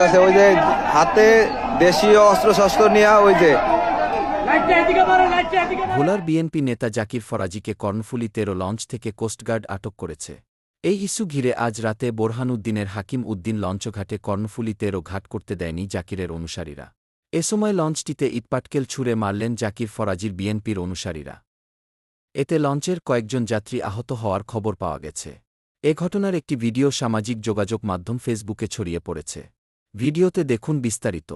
ওই যে হাতে দেশীয় অস্ত্রশস্ত্র নিয়ে ওই যে ভোলার বিএনপি নেতা জাকির ফরাজীকে কর্ণফুলী ১৩ লঞ্চ থেকে কোস্টগার্ড আটক করেছে। এই ইস্যু ঘিরে আজ রাতে বোরহানউদ্দিনের হাকিম উদ্দিন লঞ্চঘাটে কর্ণফুলী ১৩ ঘাট করতে দেয়নি জাকিরের অনুসারীরা। এ সময় লঞ্চটিতে ইটপাটকেল ছুঁড়ে মারলেন জাকির ফরাজীর বিএনপির অনুসারীরা। এতে লঞ্চের কয়েকজন যাত্রী আহত হওয়ার খবর পাওয়া গেছে। এ ঘটনার একটি ভিডিও সামাজিক যোগাযোগ মাধ্যম ফেসবুকে ছড়িয়ে পড়েছে। ভিডিওতে দেখুন বিস্তারিত।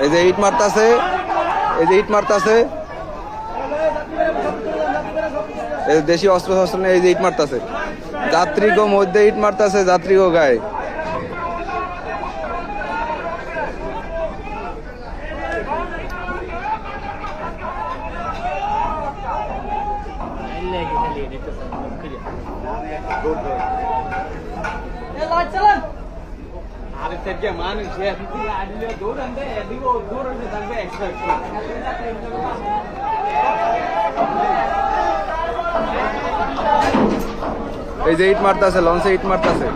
এই যে ইট মারতাছে, এই যে ইট মারতাছে, এই দেশি অস্ত্র শস্ত্র নিয়ে এই যে ইট মারতাছে, যাত্রীগো মধ্যে ইট মারতাছে, যাত্রীগো গায়ে। মানুষ দৌড়ান দৌড়াতে থাকবে এই যে ইট মারতাছে, লঞ্চে ইট মারতাছে।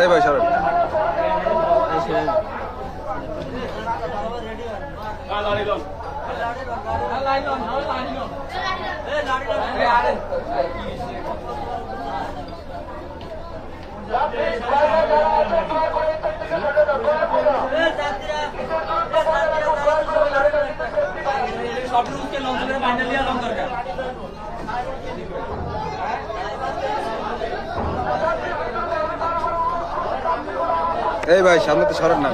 এই ভাই সরেন। এই ভাই সামনে তো সরেন না।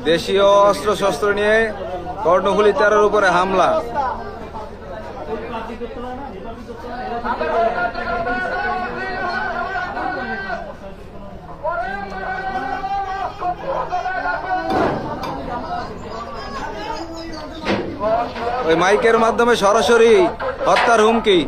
দেশীয় অস্ত্র শস্ত্র নিয়ে কর্ণফুলী ১৩-র উপরে হামলা। ওই মাইকের মাধ্যমে সরাসরি হত্যার হুমকি।